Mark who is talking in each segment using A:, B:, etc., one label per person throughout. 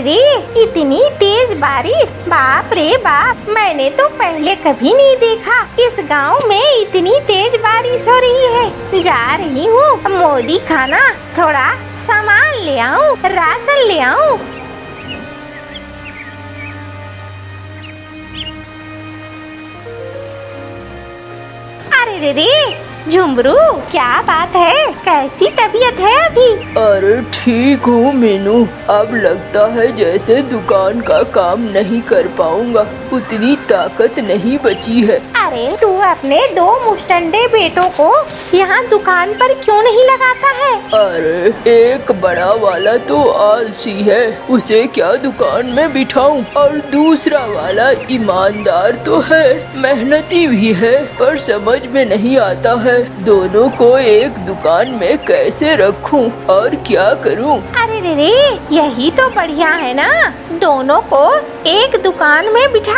A: रे, इतनी तेज बारिश, बाप रे बाप, मैंने तो पहले कभी नहीं देखा। इस गांव में इतनी तेज बारिश हो रही है। जा रही हूँ मोदी खाना, थोड़ा सामान ले आऊं, राशन ले आऊं। अरे रे रे, झुमरू, क्या बात है? कैसी तबीयत है अभी?
B: अरे ठीक हूँ मीनू, अब लगता है जैसे दुकान का काम नहीं कर पाऊंगा, उतनी ताकत नहीं बची है।
A: अरे तू अपने 2 मुस्टंडे बेटों को यहाँ दुकान पर क्यों नहीं लगाता है?
B: अरे एक बड़ा वाला तो आलसी है, उसे क्या दुकान में बिठाऊं, और दूसरा वाला ईमानदार तो है, मेहनती भी है, पर समझ में नहीं आता है दोनों को एक दुकान में कैसे रखूं और क्या करूं।
A: अरे रे रे, यही तो बढ़िया है ना, दोनों को एक दुकान में बिठा।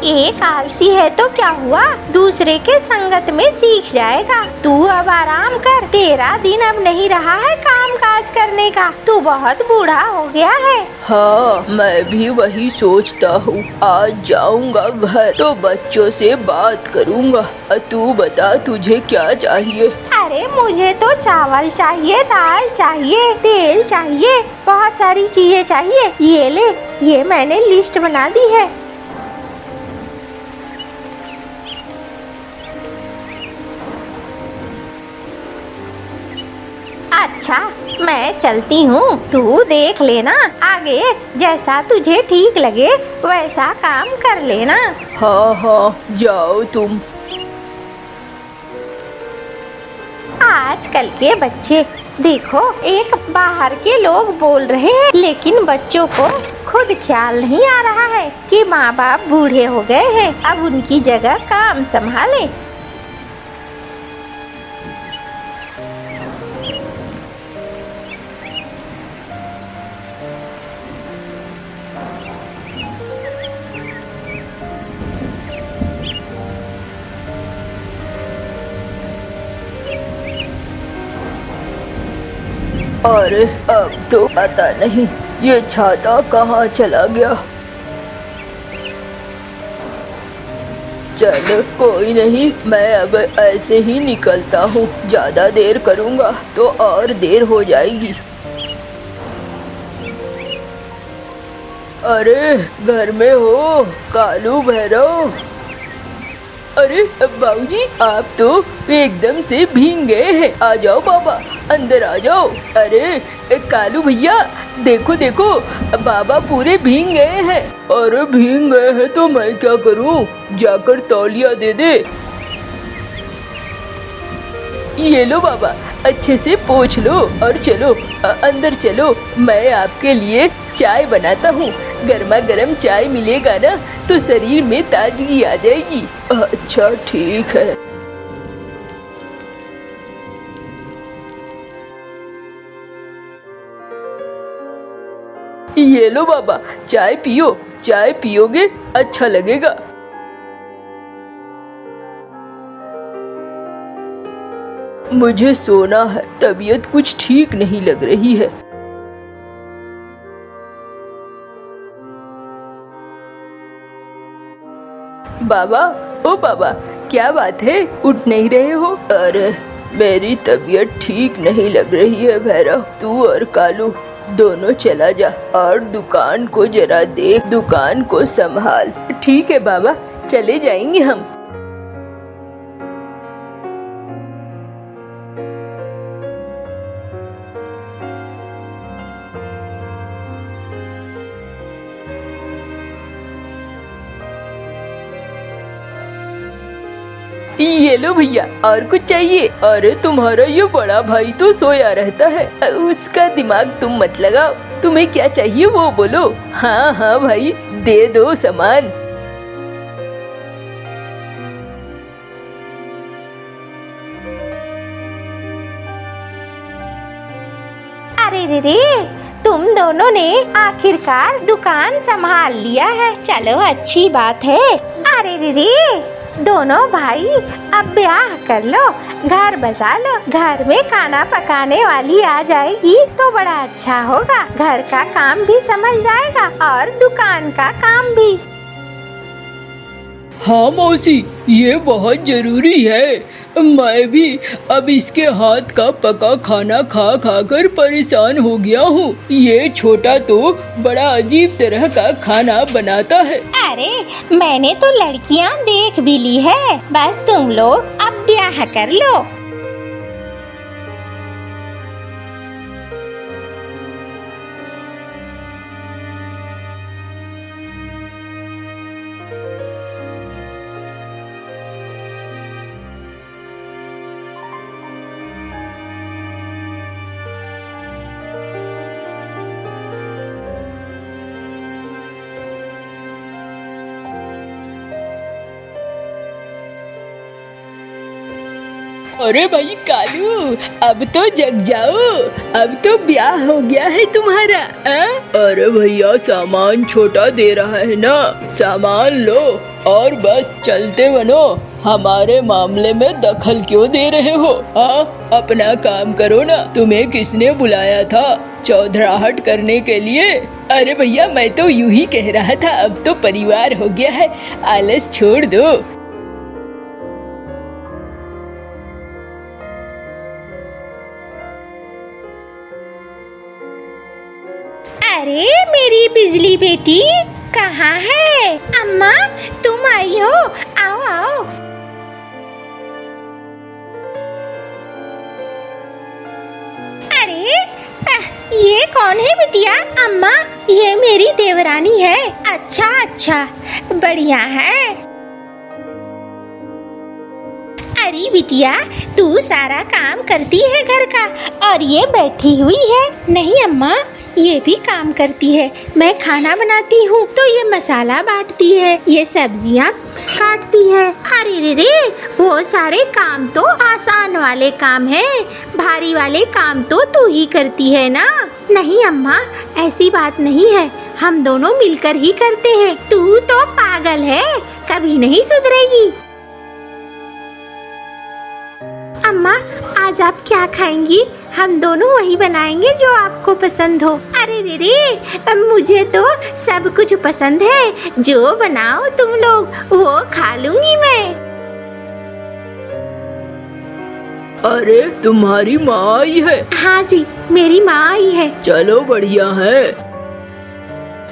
A: एक आलसी है तो क्या हुआ, दूसरे के संगत में सीख जाएगा। तू अब आराम कर, तेरा दिन अब नहीं रहा है काम काज करने का, तू बहुत बूढ़ा हो गया है।
B: हाँ, मैं भी वही सोचता हूँ। आज जाऊंगा घर तो बच्चों से बात करूंगा। तू बता, तुझे क्या चाहिए?
A: अरे मुझे तो चावल चाहिए, दाल चाहिए, तेल चाहिए, बहुत सारी चीजें चाहिए। ये ले, ये मैंने लिस्ट बना दी है। अच्छा, मैं चलती हूँ, तू देख लेना, आगे जैसा तुझे ठीक लगे वैसा काम कर लेना।
B: हाँ हाँ, जाओ तुम।
A: आजकल के बच्चे देखो, एक बाहर के लोग बोल रहे हैं, लेकिन बच्चों को खुद ख्याल नहीं आ रहा है कि माँ बाप बूढ़े हो गए हैं, अब उनकी जगह काम संभाले।
B: अरे अब तो पता नहीं ये छाता कहाँ चला गया। चलो कोई नहीं, मैं अब ऐसे ही निकलता हूँ, ज्यादा देर करूँगा तो और देर हो जाएगी। अरे घर में हो कालू भैरव? अरे बाबूजी, आप तो एकदम से भीग गए हैं, आ जाओ बाबा, अंदर आ जाओ। अरे कालू भैया, देखो देखो, बाबा पूरे भीग गए हैं। अरे भीग गए हैं तो मैं क्या करूं, जाकर तौलिया दे दे। ये लो बाबा, अच्छे से पोंछ लो और चलो अंदर चलो, मैं आपके लिए चाय बनाता हूँ। गर्मा गर्म चाय मिलेगा ना तो शरीर में ताजगी आ जाएगी। अच्छा ठीक है। ये लो बाबा, चाय पियो, चाय पियोगे अच्छा लगेगा। मुझे सोना है, तबीयत कुछ ठीक नहीं लग रही है। बाबा, ओ बाबा, क्या बात है, उठ नहीं रहे हो? अरे मेरी तबीयत ठीक नहीं लग रही है भैरव, तू और कालू दोनों चला जा और दुकान को जरा देख, दुकान को संभाल। ठीक है बाबा, चले जाएंगे हम। ये लो भैया, और कुछ चाहिए? अरे तुम्हारा ये बड़ा भाई तो सोया रहता है, उसका दिमाग तुम मत लगाओ, तुम्हें क्या चाहिए वो बोलो। हाँ हाँ भाई, दे दो सामान।
A: अरे रे रे, तुम दोनों ने आखिरकार दुकान संभाल लिया है, चलो अच्छी बात है। अरे रे रे, दोनों भाई अब ब्याह कर लो, घर बसा लो। घर में खाना पकाने वाली आ जाएगी तो बड़ा अच्छा होगा। घर का काम भी संभल जाएगा और दुकान का काम भी।
B: हाँ मौसी, ये बहुत जरूरी है। मैं भी अब इसके हाथ का पका खाना खा खा कर परेशान हो गया हूँ। ये छोटा तो बड़ा अजीब तरह का खाना बनाता है।
A: अरे मैंने तो लड़कियाँ देख भी ली है, बस तुम लोग अब ब्याह कर लो।
B: अरे भाई कालू, अब तो जग जाओ, अब तो ब्याह हो गया है तुम्हारा। अरे भैया सामान छोटा दे रहा है ना, सामान लो और बस चलते बनो। हमारे मामले में दखल क्यों दे रहे हो? हाँ, अपना काम करो ना। तुम्हें किसने बुलाया था चौधराहट करने के लिए? अरे भैया मैं तो यूं ही कह रहा था, अब तो परिवार हो गया है, आलस छोड़ दो।
A: अरे मेरी बिजली बेटी कहाँ है? अम्मा तुम आई हो, आओ आओ। अरे ये कौन है बिटिया? अम्मा ये मेरी देवरानी है। अच्छा अच्छा, बढ़िया है। अरे बिटिया तू सारा काम करती है घर का और ये बैठी हुई है। नहीं अम्मा, ये भी काम करती है। मैं खाना बनाती हूँ तो ये मसाला बांटती है, ये सब्जियाँ काटती है। अरे रे रे, वो सारे काम तो आसान वाले काम हैं, भारी वाले काम तो तू ही करती है ना। नहीं अम्मा, ऐसी बात नहीं है, हम दोनों मिलकर ही करते हैं। तू तो पागल है, कभी नहीं सुधरेगी। अम्मा आज आप क्या खाएंगी? हम दोनों वही बनाएंगे जो आपको पसंद हो। अरे रे रे, मुझे तो सब कुछ पसंद है, जो बनाओ तुम लोग वो खा लूंगी मैं।
B: अरे तुम्हारी माँ आई है?
A: हाँ जी, मेरी माँ आई है।
B: चलो बढ़िया है।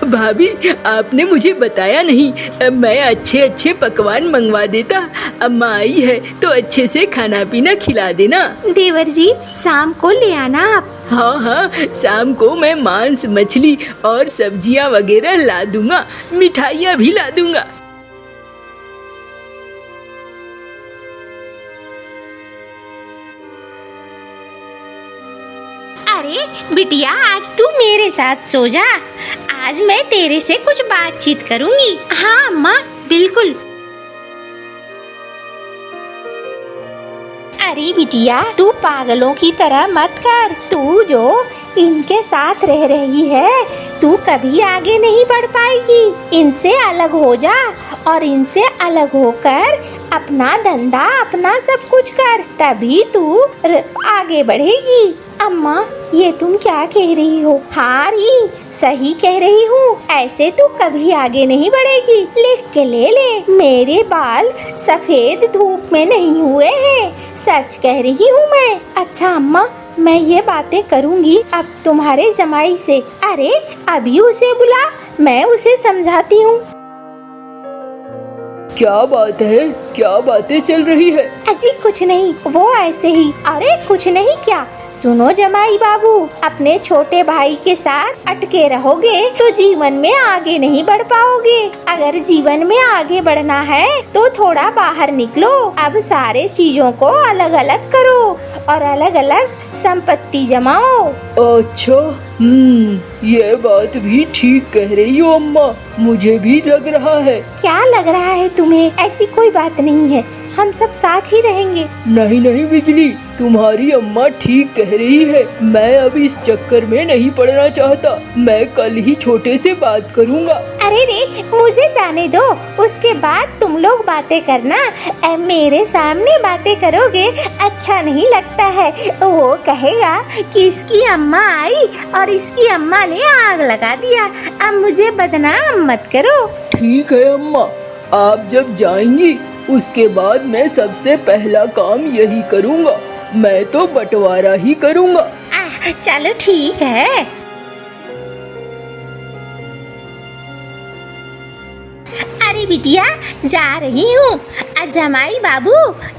B: भाभी आपने मुझे बताया नहीं, मैं अच्छे अच्छे पकवान मंगवा देता। अम्मा आई है तो अच्छे से खाना पीना खिला देना।
A: देवर जी शाम को ले आना आप।
B: हाँ हाँ, शाम को मैं मांस मछली और सब्जियाँ वगैरह ला दूंगा, मिठाइयाँ भी ला दूंगा।
A: अरे बिटिया आज तू मेरे साथ सो जा, आज मैं तेरे से कुछ बातचीत करूंगी। हाँ अम्मा बिल्कुल। अरे बिटिया तू पागलों की तरह मत कर। तू जो इनके साथ रह रही है, तू कभी आगे नहीं बढ़ पाएगी। इनसे अलग हो जा और इनसे अलग होकर अपना धंधा अपना सब कुछ कर, तभी तू आगे बढ़ेगी। अम्मा ये तुम क्या कह रही हो? हाँ री सही कह रही हूँ, ऐसे तू कभी आगे नहीं बढ़ेगी। लिख के ले ले, मेरे बाल सफेद धूप में नहीं हुए हैं, सच कह रही हूँ मैं। अच्छा अम्मा मैं ये बातें करूँगी अब तुम्हारे जमाई से। अरे अभी उसे बुला, मैं उसे समझाती हूँ।
B: क्या बात है, क्या बातें चल रही है?
A: अजी कुछ नहीं, वो ऐसे ही। अरे कुछ नहीं क्या, सुनो जमाई बाबू, अपने छोटे भाई के साथ अटके रहोगे तो जीवन में आगे नहीं बढ़ पाओगे। अगर जीवन में आगे बढ़ना है तो थोड़ा बाहर निकलो। अब सारे चीजों को अलग अलग करो और अलग अलग संपत्ति जमाओ।
B: अच्छा ये बात भी ठीक कह रही हो अम्मा, मुझे भी लग रहा है।
A: क्या लग रहा है तुम्हें? ऐसी कोई बात नहीं है, हम सब साथ ही रहेंगे।
B: नहीं नहीं बिजली, तुम्हारी अम्मा ठीक कह रही है। मैं अब इस चक्कर में नहीं पड़ना चाहता। मैं कल ही छोटे से बात करूँगा।
A: अरे रे, मुझे जाने दो, उसके बाद तुम लोग बातें करना। मेरे सामने बातें करोगे अच्छा नहीं लगता है। वो कहेगा कि इसकी अम्मा आई और इसकी अम्मा ने आग लगा दिया। अब मुझे बदनाम मत करो।
B: ठीक है अम्मा, आप जब जाएंगी उसके बाद मैं सबसे पहला काम यही करूँगा। मैं तो बंटवारा ही करूँगा।
A: चलो ठीक है। अरे बिटिया, जा रही हूँ। जमाई बाबू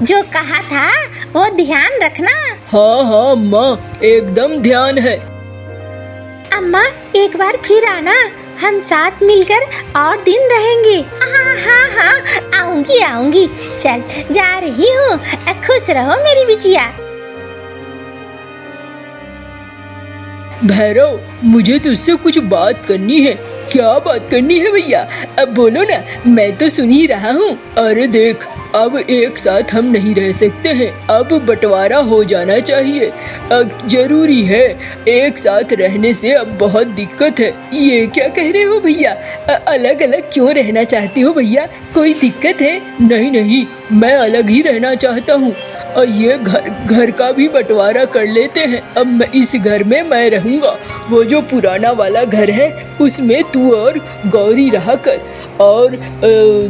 A: जो कहा था वो ध्यान रखना।
B: हाँ हाँ अम्मा, एकदम ध्यान है।
A: अम्मा एक बार फिर आना, हम साथ मिलकर और दिन रहेंगे। हाँ हाँ हाँ, आऊंगी आऊंगी। चल जा रही हूँ, खुश रहो मेरी बिटिया।
B: भैरव, मुझे तुझसे कुछ बात करनी है। क्या बात करनी है भैया? अब बोलो ना, मैं तो सुन ही रहा हूँ। अरे देख, अब एक साथ हम नहीं रह सकते हैं। अब बंटवारा हो जाना चाहिए। अब जरूरी है। एक साथ रहने से अब बहुत दिक्कत है। ये क्या कह रहे हो भैया? अलग अलग क्यों रहना चाहती हो भैया? कोई दिक्कत है? नहीं नहीं, मैं अलग ही रहना चाहता हूँ। और ये घर का भी बंटवारा कर लेते हैं। अब मैं इस घर में मैं रहूँगा। वो जो पुराना वाला घर है उसमें तू और गौरी रहा कर, और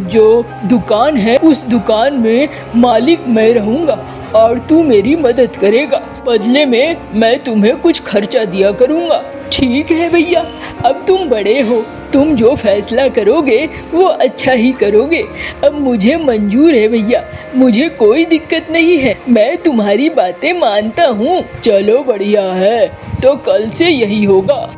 B: जो दुकान है उस दुकान में मालिक मैं रहूँगा और तू मेरी मदद करेगा। बदले में मैं तुम्हें कुछ खर्चा दिया करूँगा। ठीक है भैया, अब तुम बड़े हो, तुम जो फैसला करोगे वो अच्छा ही करोगे। अब मुझे मंजूर है भैया, मुझे कोई दिक्कत नहीं है। मैं तुम्हारी बातें मानता हूँ। चलो बढ़िया है, तो कल से यही होगा।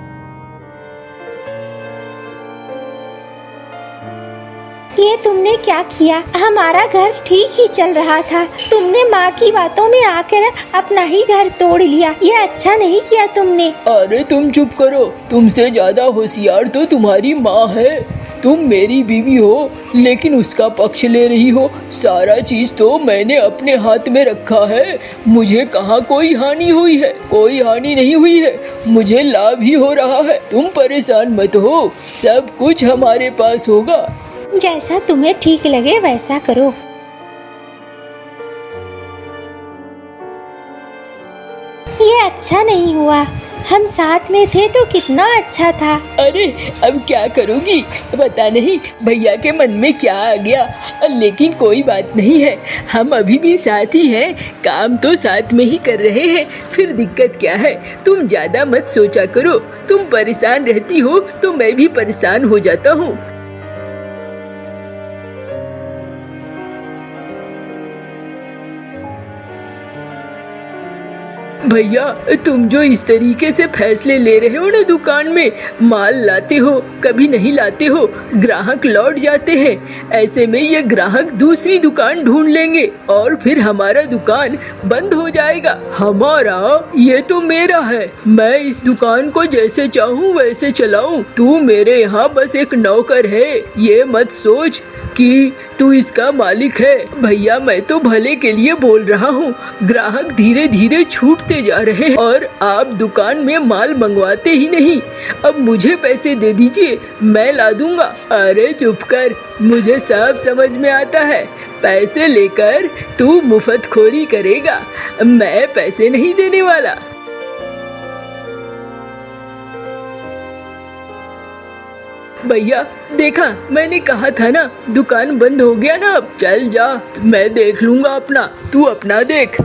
A: ये तुमने क्या किया? हमारा घर ठीक ही चल रहा था, तुमने माँ की बातों में आकर अपना ही घर तोड़ लिया। ये अच्छा नहीं किया तुमने।
B: अरे तुम चुप करो, तुमसे ज्यादा होशियार तो तुम्हारी माँ है। तुम मेरी बीवी हो लेकिन उसका पक्ष ले रही हो। सारा चीज तो मैंने अपने हाथ में रखा है। मुझे कहाँ कोई हानि हुई है? कोई हानि नहीं हुई है, मुझे लाभ ही हो रहा है। तुम परेशान मत हो, सब कुछ हमारे पास होगा।
A: जैसा तुम्हें ठीक लगे वैसा करो। ये अच्छा नहीं हुआ, हम साथ में थे तो कितना अच्छा था।
B: अरे अब क्या करूँगी पता नहीं, भैया के मन में क्या आ गया। लेकिन कोई बात नहीं है, हम अभी भी साथ ही हैं, काम तो साथ में ही कर रहे हैं। फिर दिक्कत क्या है? तुम ज्यादा मत सोचा करो। तुम परेशान रहती हो तो मैं भी परेशान हो जाता हूँ। भैया, तुम जो इस तरीके से फैसले ले रहे हो ना दुकान में, माल लाते हो कभी नहीं लाते हो, ग्राहक लौट जाते हैं। ऐसे में ये ग्राहक दूसरी दुकान ढूंढ लेंगे और फिर हमारा दुकान बंद हो जाएगा। हमारा ये तो मेरा है, मैं इस दुकान को जैसे चाहूँ वैसे चलाऊं। तू मेरे यहाँ बस एक नौकर है, ये मत सोच कि तू इसका मालिक है। भैया मैं तो भले के लिए बोल रहा हूँ। ग्राहक धीरे धीरे छूटते जा रहे हैं और आप दुकान में माल मंगवाते ही नहीं। अब मुझे पैसे दे दीजिए, मैं ला दूंगा। अरे चुप कर, मुझे सब समझ में आता है। पैसे लेकर तू मुफ्तखोरी करेगा, मैं पैसे नहीं देने वाला। भैया देखा, मैंने कहा था ना, दुकान बंद हो गया ना। अब चल जा, मैं देख लूंगा अपना, तू अपना देख।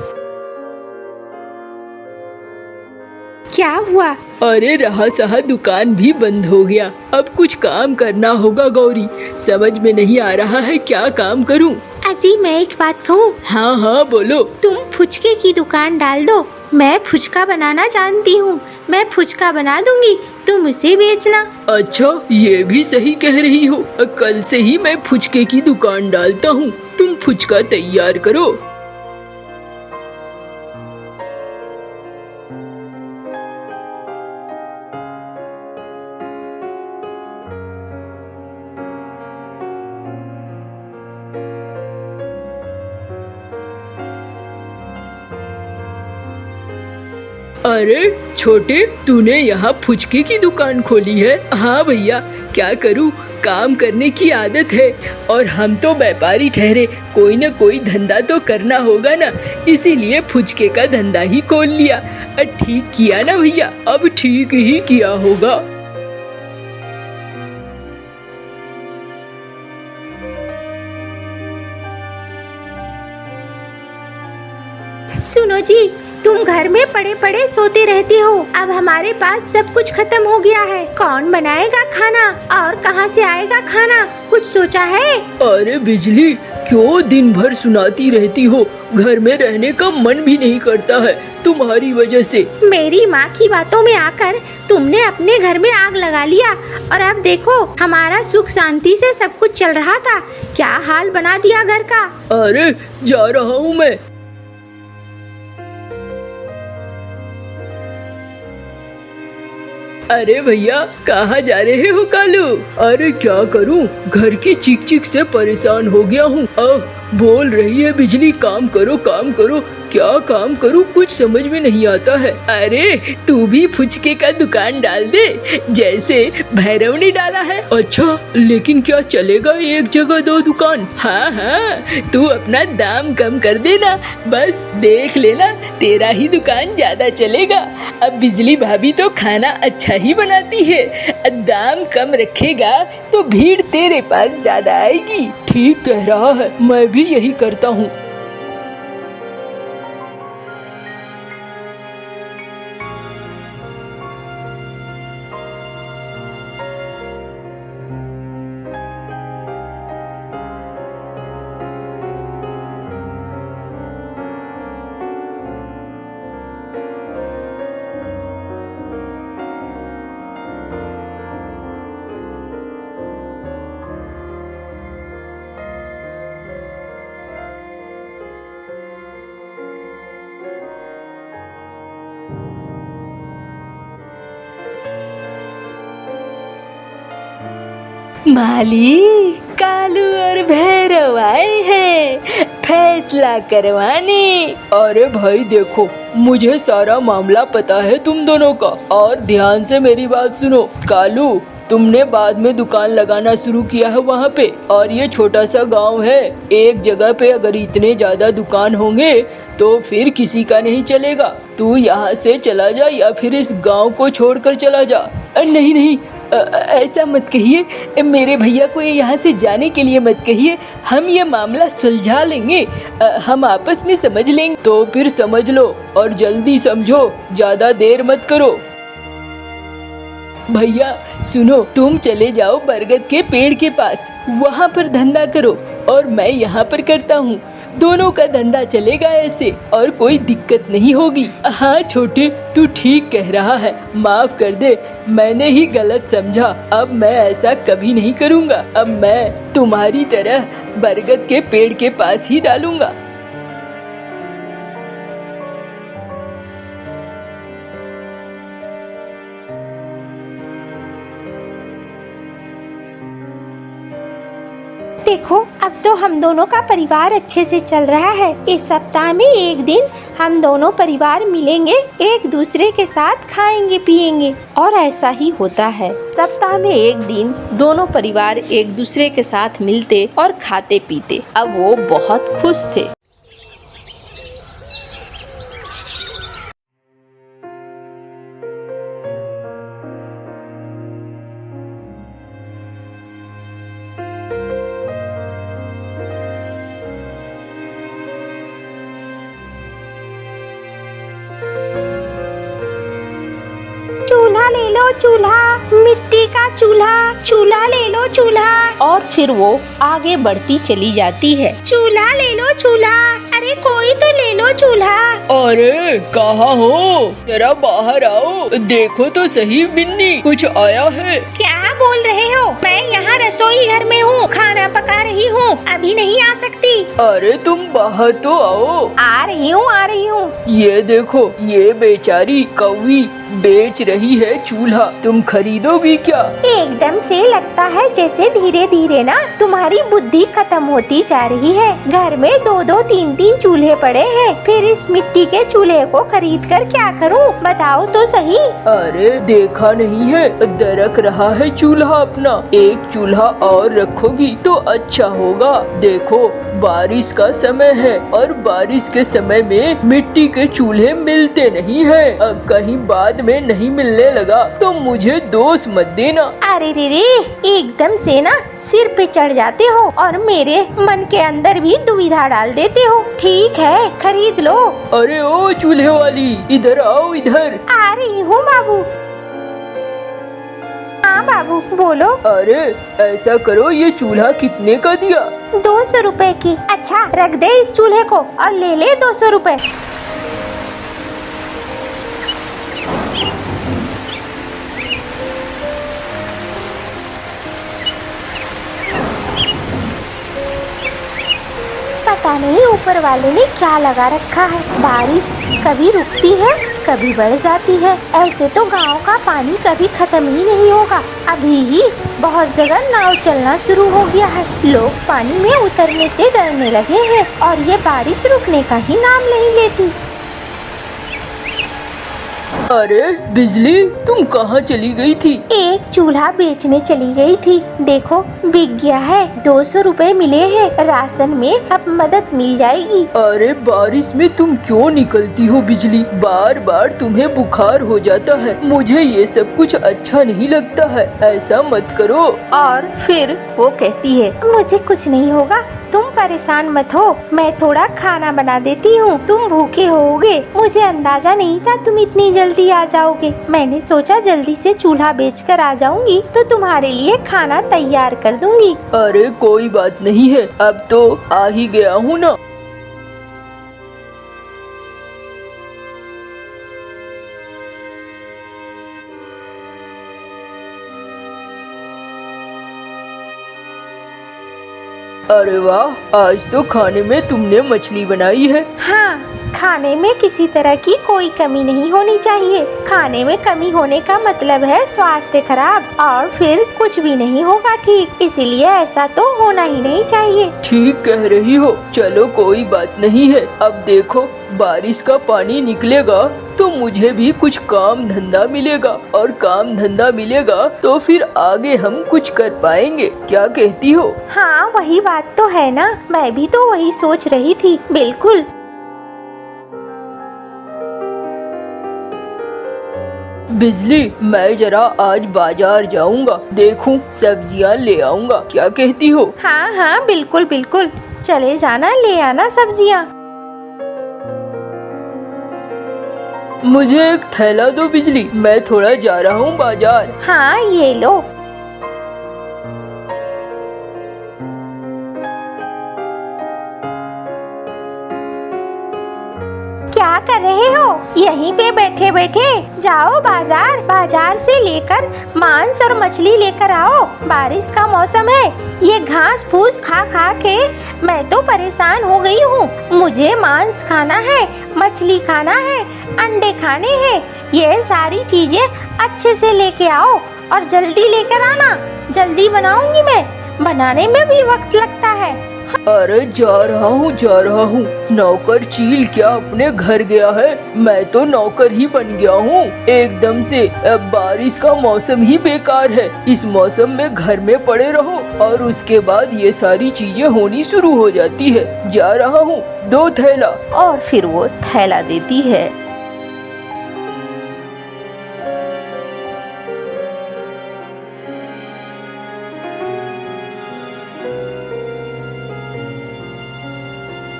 A: क्या हुआ?
B: अरे रहा सहा दुकान भी बंद हो गया। अब कुछ काम करना होगा गौरी, समझ में नहीं आ रहा है क्या काम करूं।
A: अजी मैं एक बात कहूँ?
B: हाँ हाँ बोलो।
A: तुम फुचके की दुकान डाल दो, मैं फुचका बनाना जानती हूँ। मैं फुचका बना दूंगी, तुम उसे बेचना।
B: अच्छा ये भी सही कह रही हो, कल से ही मैं फुचके की दुकान डालता हूँ। तुम फुचका तैयार करो। अरे छोटे, तूने यहाँ फुचके की दुकान खोली है? हाँ भैया, क्या करूँ, काम करने की आदत है और हम तो व्यापारी ठहरे, कोई न कोई धंधा तो करना होगा ना, इसीलिए फुचके का धंधा ही खोल लिया। ठीक किया ना भैया? अब ठीक ही किया होगा।
A: सुनो जी, तुम घर में पड़े पड़े सोते रहते हो। अब हमारे पास सब कुछ खत्म हो गया है। कौन बनाएगा खाना और कहाँ से आएगा खाना? कुछ सोचा है?
B: अरे बिजली, क्यों दिन भर सुनाती रहती हो? घर में रहने का मन भी नहीं करता है तुम्हारी वजह से।
A: मेरी माँ की बातों में आकर तुमने अपने घर में आग लगा लिया और अब देखो हमारा सुख शांति से सब कुछ चल रहा था, क्या हाल बना दिया घर का।
B: अरे जा रहा हूँ मैं। अरे भैया, कहाँ जा रहे हो कालू? अरे क्या करूँ, घर की चिक चिक से परेशान हो गया हूँ। बोल रही है बिजली, काम करो काम करो, क्या काम करूँ कुछ समझ में नहीं आता है। अरे तू भी फुचके का दुकान डाल दे, जैसे भैरव ने डाला है। अच्छा, लेकिन क्या चलेगा एक जगह दो दुकान? हाँ हाँ, तू अपना दाम कम कर देना, बस देख लेना, तेरा ही दुकान ज्यादा चलेगा। अब बिजली भाभी तो खाना अच्छा ही बनाती है, दाम कम रखेगा तो भीड़ तेरे पास ज्यादा आएगी। ठीक कह रहा है, मैं भी यही करता हूँ। मालिक, कालू और भैरव आए हैं फैसला करवाने। अरे भाई देखो, मुझे सारा मामला पता है तुम दोनों का, और ध्यान से मेरी बात सुनो। कालू, तुमने बाद में दुकान लगाना शुरू किया है वहाँ पे, और ये छोटा सा गांव है, एक जगह पे अगर इतने ज्यादा दुकान होंगे तो फिर किसी का नहीं चलेगा। तू यहाँ से चला जा या फिर इस गांव को छोड़कर चला जा। नहीं नहीं, ऐसा मत कहिए, मेरे भैया को यहाँ से जाने के लिए मत कहिए, हम ये मामला सुलझा लेंगे, हम आपस में समझ लेंगे। तो फिर समझ लो और जल्दी समझो, ज्यादा देर मत करो। भैया सुनो, तुम चले जाओ बरगद के पेड़ के पास, वहाँ पर धंधा करो और मैं यहाँ पर करता हूँ, दोनों का धंधा चलेगा ऐसे और कोई दिक्कत नहीं होगी। हाँ छोटे, तू ठीक कह रहा है, माफ कर दे, मैंने ही गलत समझा, अब मैं ऐसा कभी नहीं करूँगा। अब मैं तुम्हारी तरह बरगद के पेड़ के पास ही डालूंगा।
A: देखो, अब तो हम दोनों का परिवार अच्छे से चल रहा है। इस सप्ताह में एक दिन हम दोनों परिवार मिलेंगे, एक दूसरे के साथ खाएंगे पिएंगे। और ऐसा ही होता है,
C: सप्ताह में एक दिन दोनों परिवार एक दूसरे के साथ मिलते और खाते पीते। अब वो बहुत खुश थे।
A: चूल्हा ले लो चूल्हा, मिट्टी का चूल्हा, चूल्हा ले लो चूल्हा।
C: और फिर वो आगे बढ़ती चली जाती है।
A: चूल्हा ले लो चूल्हा, अरे कोई तो ले लो चूल्हा।
B: अरे कहाँ हो, जरा बाहर आओ, देखो तो सही बिन्नी, कुछ आया है।
A: क्या बोल रहे हो? मैं यहाँ रसोई घर में हूँ, खाना पका रही हूँ, अभी नहीं आ सकती।
B: अरे तुम बाहर तो आओ।
A: आ रही हूँ आ रही हूँ।
B: ये देखो, ये बेचारी कौवी बेच रही है चूल्हा, तुम खरीदोगी क्या?
A: एकदम से लगता लगता है जैसे धीरे धीरे ना तुम्हारी बुद्धि खत्म होती जा रही है। घर में 2-2 3-3 चूल्हे पड़े हैं, फिर इस मिट्टी के चूल्हे को खरीद कर क्या करूं? बताओ तो सही।
B: अरे देखा नहीं है, दरक रहा है चूल्हा अपना। एक चूल्हा और रखोगी तो अच्छा होगा। देखो बारिश का समय है और बारिश के समय में मिट्टी के चूल्हे मिलते नहीं हैं। कहीं बाद में नहीं मिलने लगा तो मुझे दोष मत देना।
A: अरे रे, एकदम से ना सिर पे चढ़ जाते हो और मेरे मन के अंदर भी दुविधा डाल देते हो। ठीक है, खरीद लो।
B: अरे ओ चूल्हे वाली, इधर आओ इधर।
A: आ रही हूँ बाबू। हाँ बाबू बोलो।
B: अरे ऐसा करो, ये चूल्हा कितने का दिया?
A: 200 रुपए की। अच्छा रख दे इस चूल्हे को और ले ले 200 रुपए। पता नहीं ऊपर वाले ने क्या लगा रखा है। बारिश कभी रुकती है कभी बढ़ जाती है। ऐसे तो गांव का पानी कभी खत्म ही नहीं होगा। अभी ही बहुत जगह नाव चलना शुरू हो गया है। लोग पानी में उतरने से डरने लगे हैं और ये बारिश रुकने का ही नाम नहीं लेती।
B: अरे बिजली, तुम कहाँ चली गई थी?
A: एक चूल्हा बेचने चली गई थी। देखो बिक गया है, 200 रुपए मिले हैं। राशन में अब मदद मिल जाएगी।
B: अरे बारिश में तुम क्यों निकलती हो बिजली? बार बार तुम्हें बुखार हो जाता है। मुझे ये सब कुछ अच्छा नहीं लगता है, ऐसा मत करो।
C: और फिर वो कहती है,
A: मुझे कुछ नहीं होगा, तुम परेशान मत हो। मैं थोड़ा खाना बना देती हूँ, तुम भूखे होगे। मुझे अंदाजा नहीं था तुम इतनी जल्दी आ जाओगे। मैंने सोचा जल्दी से चूल्हा बेचकर आ जाऊंगी तो तुम्हारे लिए खाना तैयार कर दूंगी।
B: अरे कोई बात नहीं है, अब तो आ ही गया हूँ ना। अरे वाह, आज तो खाने में तुमने मछली बनाई है।
A: हाँ, खाने में किसी तरह की कोई कमी नहीं होनी चाहिए। खाने में कमी होने का मतलब है स्वास्थ्य खराब और फिर कुछ भी नहीं होगा ठीक। इसीलिए ऐसा तो होना ही नहीं चाहिए।
B: ठीक कह रही हो। चलो कोई बात नहीं है। अब देखो बारिश का पानी निकलेगा तो मुझे भी कुछ काम धंधा मिलेगा और काम धंधा मिलेगा तो फिर आगे हम कुछ कर पाएंगे। क्या कहती हो?
A: हाँ वही बात तो है ना, मैं भी तो वही सोच रही थी। बिल्कुल।
B: बिजली, मैं जरा आज बाजार जाऊंगा, देखूं सब्जियां ले आऊंगा। क्या कहती हो?
A: हाँ हाँ बिल्कुल बिल्कुल, चले जाना, ले आना सब्जियाँ।
B: मुझे एक थैला दो बिजली, मैं थोड़ा जा रहा हूँ बाजार।
A: हाँ ये लो। क्या कर रहे हो? यहीं पे बैठे बैठे जाओ बाजार, बाजार से लेकर मांस और मछली लेकर आओ। बारिश का मौसम है, ये घास फूस खा खा के मैं तो परेशान हो गई हूँ। मुझे मांस खाना है, मछली खाना है, अंडे खाने हैं। ये सारी चीजें अच्छे से लेके आओ और जल्दी लेकर आना। जल्दी बनाऊंगी मैं, बनाने में भी वक्त लगता है।
B: अरे जा रहा हूँ। नौकर चील क्या अपने घर गया है? मैं तो नौकर ही बन गया हूँ एकदम से। अब बारिश का मौसम ही बेकार है। इस मौसम में घर में पड़े रहो और उसके बाद ये सारी चीजें होनी शुरू हो जाती है। जा रहा हूँ, 2 थैला।
C: और फिर वो थैला देती है।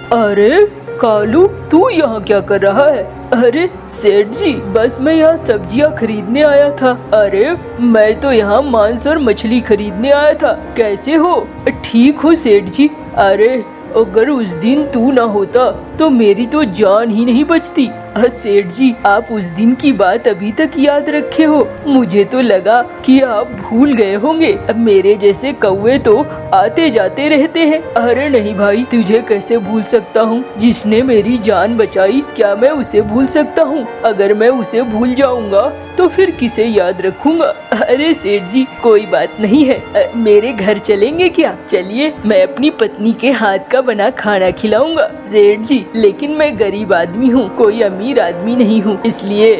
B: अरे कालू, तू यहाँ क्या कर रहा है? अरे सेठ जी, बस मैं यहाँ सब्जियाँ खरीदने आया था। अरे मैं तो यहाँ मांस और मछली खरीदने आया था। कैसे हो? ठीक हो सेठ जी? अरे अगर उस दिन तू ना होता तो मेरी तो जान ही नहीं बचती। सेठ जी, आप उस दिन की बात अभी तक याद रखे हो? मुझे तो लगा कि आप भूल गए होंगे। अब मेरे जैसे कौवे तो आते जाते रहते हैं। अरे नहीं भाई, तुझे कैसे भूल सकता हूँ? जिसने मेरी जान बचाई, क्या मैं उसे भूल सकता हूँ? अगर मैं उसे भूल जाऊंगा तो फिर किसे याद रखूंगा। अरे सेठ जी कोई बात नहीं है, मेरे घर चलेंगे क्या? चलिए मैं अपनी पत्नी के हाथ का बना खाना खिलाऊंगा। सेठ जी लेकिन मैं गरीब आदमी हूँ, कोई अमीर आदमी नहीं हूँ, इसलिए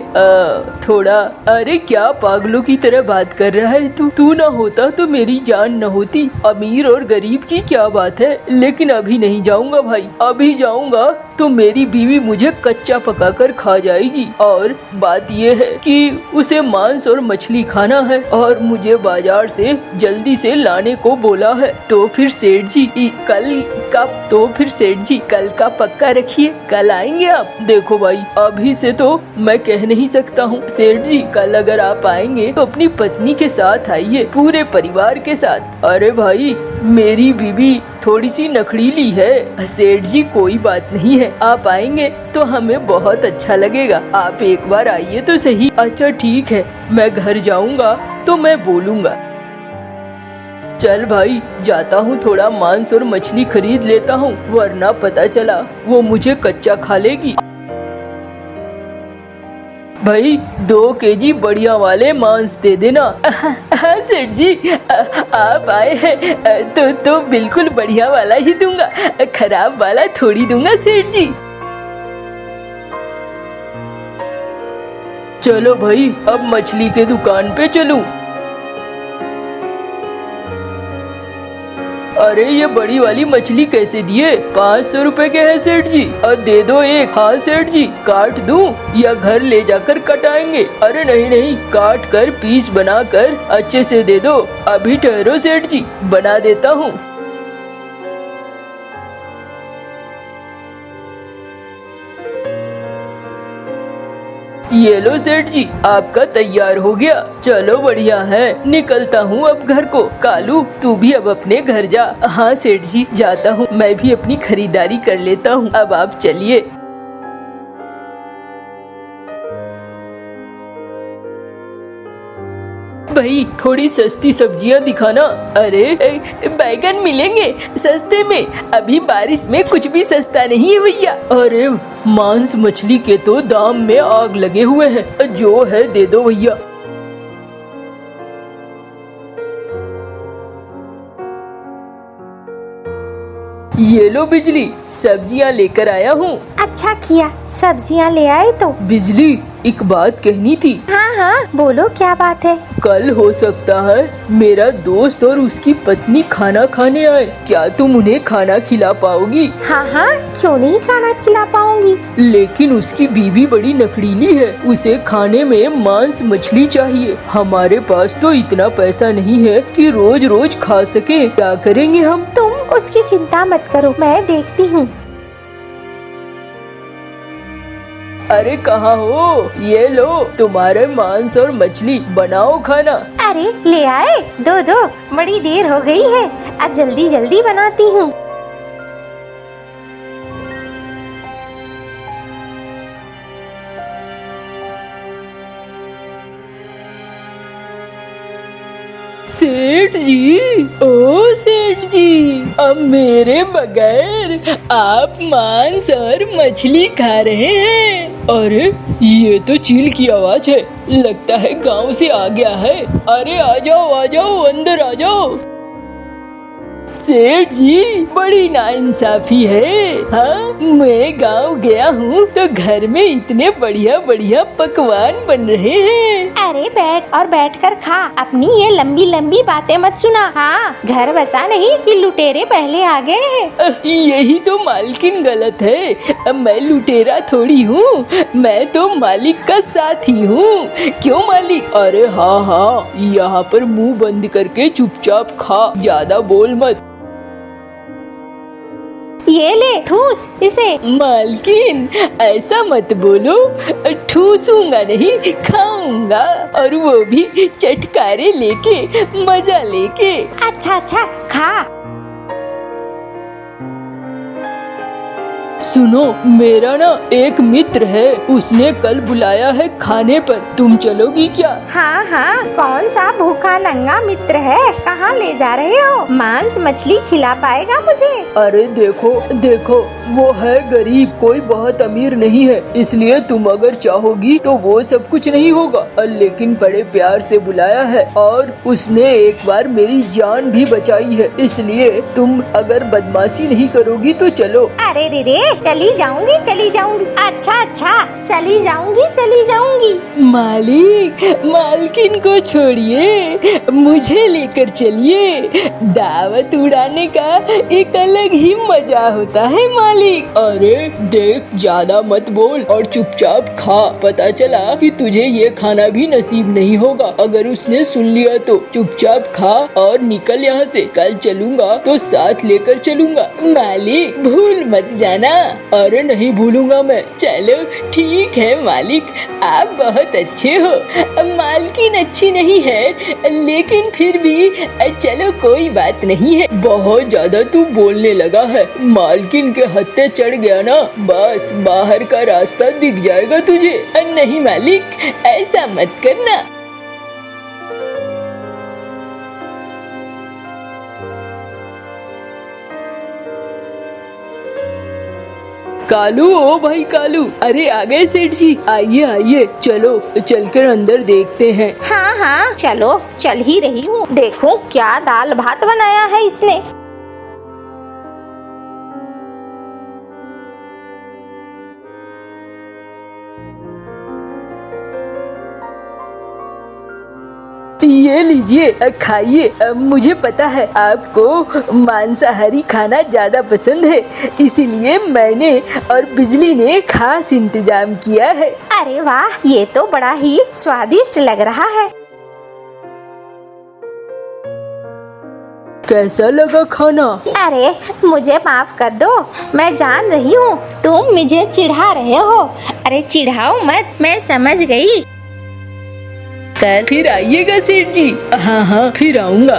B: थोड़ा। अरे क्या पागलों की तरह बात कर रहा है तू ना होता तो मेरी जान न होती। अमीर और गरीब की क्या बात है, लेकिन अभी नहीं जाऊंगा भाई। अभी जाऊंगा तो मेरी बीवी मुझे कच्चा पका कर खा जाएगी। और बात ये है कि उसे मांस और मछली खाना है और मुझे बाजार से जल्दी से लाने को बोला है। तो फिर सेठ जी कल का पक्का रखिए, कल आएंगे आप। देखो भाई अभी से तो मैं कह नहीं सकता हूँ सेठ जी, कल अगर आप आएंगे तो अपनी पत्नी के साथ आइए, पूरे परिवार के साथ। अरे भाई मेरी बीवी थोड़ी सी नखड़ीली है। सेठ जी कोई बात नहीं है, आप आएंगे तो हमें बहुत अच्छा लगेगा। आप एक बार आइए तो सही। अच्छा ठीक है, मैं घर जाऊंगा तो मैं बोलूंगा। चल भाई जाता हूँ, थोड़ा मांस और मछली खरीद लेता हूँ, वरना पता चला वो मुझे कच्चा खा लेगी। भाई 2 केजी बढ़िया वाले मांस दे देना। हाँ सेठ जी आप आए हैं तो बिल्कुल बढ़िया वाला ही दूंगा, खराब वाला थोड़ी दूंगा सेठ जी। चलो भाई अब मछली के दुकान पे चलूं। अरे ये बड़ी वाली मछली कैसे दिए? 500 रुपए के है सेठ जी। और दे दो एक। हाँ सेठ जी काट दूं या घर ले जाकर कटाएंगे? अरे नहीं काट कर पीस बनाकर अच्छे से दे दो। अभी ठहरो सेठ जी बना देता हूँ। ये लो सेठ जी आपका तैयार हो गया। चलो बढ़िया है, निकलता हूँ अब घर को। कालू तू भी अब अपने घर जा। हाँ सेठ जी जाता हूँ, मैं भी अपनी खरीदारी कर लेता हूँ। अब आप चलिए। भाई थोड़ी सस्ती सब्जियां दिखाना। अरे बैगन मिलेंगे सस्ते में, अभी बारिश में कुछ भी सस्ता नहीं है भैया। अरे मांस मछली के तो दाम में आग लगे हुए हैं, जो है दे दो भैया। ये लो बिजली, सब्जियां लेकर आया हूँ।
A: अच्छा किया सब्जियां ले आए तो।
B: बिजली एक बात कहनी थी।
A: हाँ बोलो क्या बात है?
B: कल हो सकता है मेरा दोस्त और उसकी पत्नी खाना खाने आए, क्या तुम उन्हें खाना खिला पाओगी?
A: हाँ क्यों नहीं खाना खिला पाऊंगी।
B: लेकिन उसकी बीवी बड़ी नखरीली है, उसे खाने में मांस मछली चाहिए। हमारे पास तो इतना पैसा नहीं है कि रोज रोज खा सके, क्या करेंगे हम?
A: तुम उसकी चिंता मत करो, मैं देखती हूँ।
B: अरे कहाँ हो? ये लो तुम्हारे मांस और मछली, बनाओ खाना।
A: अरे ले आए, दो बड़ी देर हो गई है, आज जल्दी जल्दी बनाती हूँ।
B: सेठ जी, ओ सेठ जी, अब मेरे बगैर आप मांस और मछली खा रहे हैं? अरे ये तो चील की आवाज है, लगता है गांव से आ गया है। अरे आ जाओ अंदर आ जाओ। सेठ जी बड़ी नाइंसाफी है। हाँ मैं गांव गया हूँ तो घर में इतने बढ़िया बढ़िया पकवान बन रहे हैं।
A: अरे बैठ और बैठ कर खा, अपनी ये लंबी लंबी बातें मत सुना। हाँ घर बसा नहीं कि लुटेरे पहले आ गए हैं।
B: यही तो मालकिन गलत है, अब मैं लुटेरा थोड़ी हूँ, मैं तो मालिक का साथी हूँ। क्यों मालिक? अरे हाँ यहाँ पर मुंह बंद करके चुपचाप खा, ज्यादा बोल मत।
A: ये ले ठूस इसे।
B: मालकिन ऐसा मत बोलो, ठूसूंगा नहीं खाऊंगा, और वो भी चटकारे लेके, मजा लेके।
A: अच्छा खा।
B: सुनो, मेरा ना एक मित्र है, उसने कल बुलाया है खाने पर, तुम चलोगी क्या?
A: हाँ हाँ, कौन सा भूखा नंगा मित्र है? कहाँ ले जा रहे हो? मांस मछली खिला पाएगा मुझे?
B: अरे देखो देखो, वो है गरीब, कोई बहुत अमीर नहीं है, इसलिए तुम अगर चाहोगी तो वो सब कुछ नहीं होगा, लेकिन बड़े प्यार से बुलाया है और उसने एक बार मेरी जान भी बचाई है, इसलिए तुम अगर बदमाशी नहीं करोगी तो चलो।
A: अरे रे रे, चली जाऊंगी चली जाऊंगी। अच्छा अच्छा, चली जाऊंगी चली जाऊंगी।
B: मालिक, मालकिन को छोड़िए, मुझे लेकर चलिए, दावत उड़ाने का एक अलग ही मजा होता है मालिक। अरे देख, ज्यादा मत बोल और चुपचाप खा, पता चला कि तुझे ये खाना भी नसीब नहीं होगा अगर उसने सुन लिया तो। चुपचाप खा और निकल यहाँ से, कल चलूंगा तो साथ लेकर चलूंगा। मालिक भूल मत जाना। अरे नहीं भूलूंगा मैं। चलो ठीक है मालिक, आप बहुत अच्छे हो। मालकिन अच्छी नहीं है लेकिन फिर भी चलो कोई बात नहीं है। बहुत ज्यादा तू बोलने लगा है, मालकिन के हत्थे चढ़ गया ना, बस बाहर का रास्ता दिख जाएगा तुझे। नहीं मालिक, ऐसा मत करना। कालू, ओ भाई कालू, अरे आ गए सेठ जी, आइए आइए, चलो चलकर अंदर देखते हैं।
A: हाँ हाँ चलो, चल ही रही हूँ। देखो क्या दाल भात बनाया है इसने।
B: ये लीजिए, खाइए। मुझे पता है आपको मांसाहारी खाना ज्यादा पसंद है, इसीलिए मैंने और बिजली ने खास इंतजाम किया है।
A: अरे वाह, ये तो बड़ा ही स्वादिष्ट लग रहा है।
B: कैसा लगा खाना?
A: अरे मुझे माफ कर दो, मैं जान रही हूँ तुम मुझे चिढ़ा रहे हो। अरे चिढ़ाओ मत, मैं समझ गई।
B: फिर आइएगा सेठ जी। हाँ हाँ, फिर आऊँगा।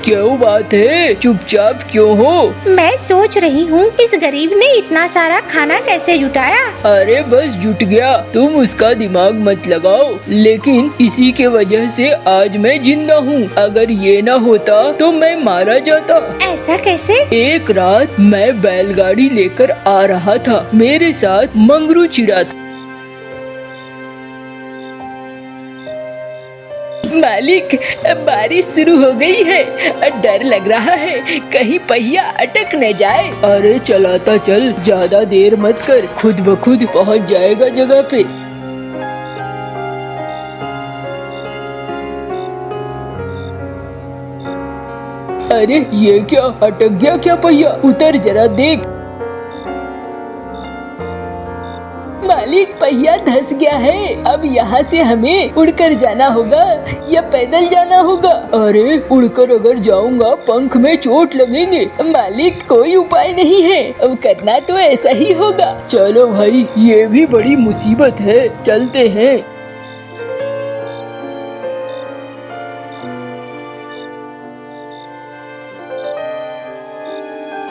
B: क्यों बात है, चुपचाप क्यों हो?
A: मैं सोच रही हूँ इस गरीब ने इतना सारा खाना कैसे जुटाया।
B: अरे बस जुट गया, तुम उसका दिमाग मत लगाओ, लेकिन इसी के वजह से आज मैं जिंदा हूँ। अगर ये ना होता तो मैं मारा जाता।
A: ऐसा कैसे?
B: एक रात मैं बैलगाड़ी लेकर आ रहा था, मेरे साथ मंगरू चिड़ा था। मालिक, बारिश शुरू हो गई है, डर लग रहा है कहीं पहिया अटक न जाए। अरे चलाता चल, ज्यादा देर मत कर, खुद ब खुद पहुंच जाएगा जगह पे। अरे ये क्या, अटक गया क्या पहिया? उतर जरा देख। मालिक, पहिया धंस गया है, अब यहाँ से हमें उड़कर जाना होगा या पैदल जाना होगा? अरे उड़कर अगर जाऊंगा पंख में चोट लगेंगे। मालिक कोई उपाय नहीं है, अब करना तो ऐसा ही होगा। चलो भाई, ये भी बड़ी मुसीबत है, चलते हैं।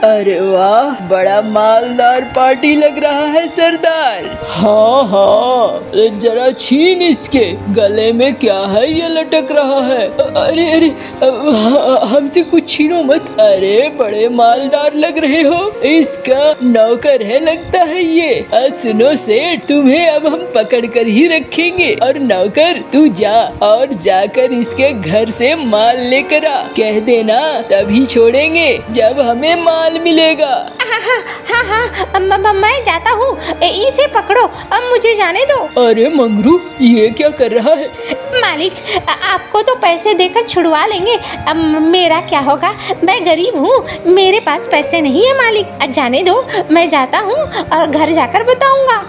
B: अरे वाह, बड़ा मालदार पार्टी लग रहा है सरदार। हाँ हाँ, जरा छीन इसके, गले में क्या है ये लटक रहा है? अरे अरे, हमसे कुछ छीनो मत। अरे बड़े मालदार लग रहे हो, इसका नौकर है लगता है ये। सुनो सेठ, तुम्हें अब हम पकड़ कर ही रखेंगे, और नौकर तू जा और जाकर इसके घर से माल लेकर आ। कह देना तभी छोड़ेंगे जब हमें माल मिलेगा।
A: हाँ हाँ, मैं जाता हूँ, इसे पकड़ो, अब मुझे जाने दो।
B: अरे मंगरू, ये क्या कर रहा है?
A: मालिक, आपको तो पैसे देकर छुड़वा लेंगे, अब मेरा क्या होगा? मैं गरीब हूँ, मेरे पास पैसे नहीं है मालिक। जाने दो, मैं जाता हूँ और घर जाकर बताऊंगा।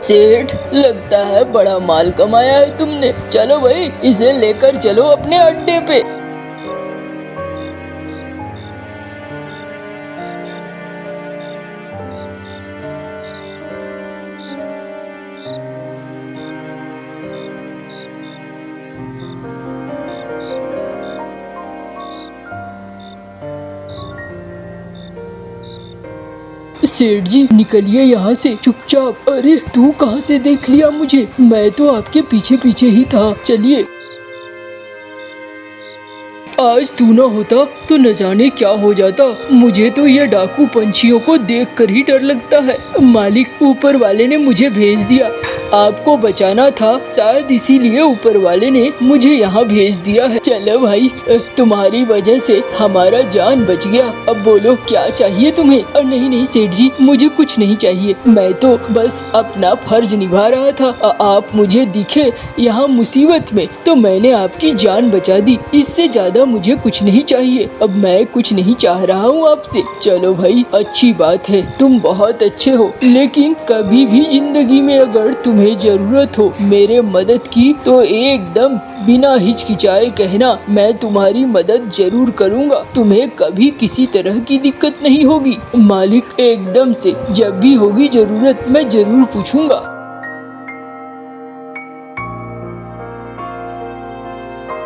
B: सेठ, लगता है बड़ा माल कमाया है तुमने। चलो भाई, इसे लेकर चलो अपने अड्डे पे। सेठ जी निकलिए यहाँ से चुपचाप। अरे तू कहाँ से देख लिया मुझे? मैं तो आपके पीछे पीछे ही था। चलिए, आज तू ना होता तो न जाने क्या हो जाता। मुझे तो ये डाकू पंछियों को देखकर ही डर लगता है। मालिक, ऊपर वाले ने मुझे भेज दिया, आपको बचाना था, शायद इसीलिए ऊपर वाले ने मुझे यहाँ भेज दिया है। चलो भाई, तुम्हारी वजह से हमारा जान बच गया। अब बोलो क्या चाहिए तुम्हें? नहीं नहीं सेठ जी, मुझे कुछ नहीं चाहिए, मैं तो बस अपना फर्ज निभा रहा था। आप मुझे दिखे यहाँ मुसीबत में तो मैंने आपकी जान बचा दी, इससे ज्यादा मुझे कुछ नहीं चाहिए। अब मैं कुछ नहीं चाह रहा हूँ आपसे। चलो भाई, अच्छी बात है, तुम बहुत अच्छे हो, लेकिन कभी भी जिंदगी में अगर तुम्हें जरूरत हो मेरे मदद की तो एकदम बिना हिचकिचाए कहना, मैं तुम्हारी मदद जरूर करूँगा। तुम्हें कभी किसी तरह की दिक्कत नहीं होगी। मालिक, एकदम से जब भी होगी जरूरत मैं जरूर पूछूंगा।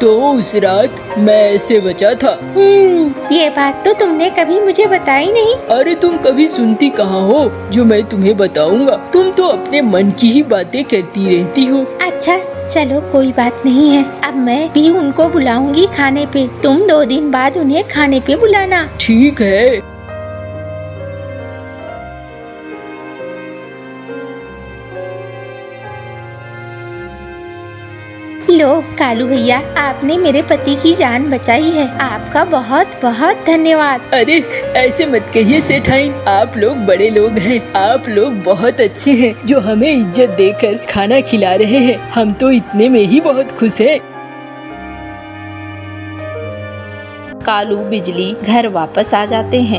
B: तो उस रात मैं ऐसे बचा था।
A: ये बात तो तुमने कभी मुझे बताई नहीं।
B: अरे तुम कभी सुनती कहाँ हो जो मैं तुम्हें बताऊंगा? तुम तो अपने मन की ही बातें कहती रहती हो।
A: अच्छा चलो कोई बात नहीं है, अब मैं भी उनको बुलाऊंगी खाने पे। तुम 2 दिन बाद उन्हें खाने पे बुलाना।
B: ठीक है।
A: लो कालू भैया, आपने मेरे पति की जान बचाई है, आपका बहुत बहुत धन्यवाद।
B: अरे ऐसे मत कहिए सेठाइन, आप लोग बड़े लोग हैं, आप लोग बहुत अच्छे हैं जो हमें इज्जत देकर खाना खिला रहे हैं। हम तो इतने में ही बहुत खुश हैं।
C: कालू बिजली घर वापस आ जाते हैं।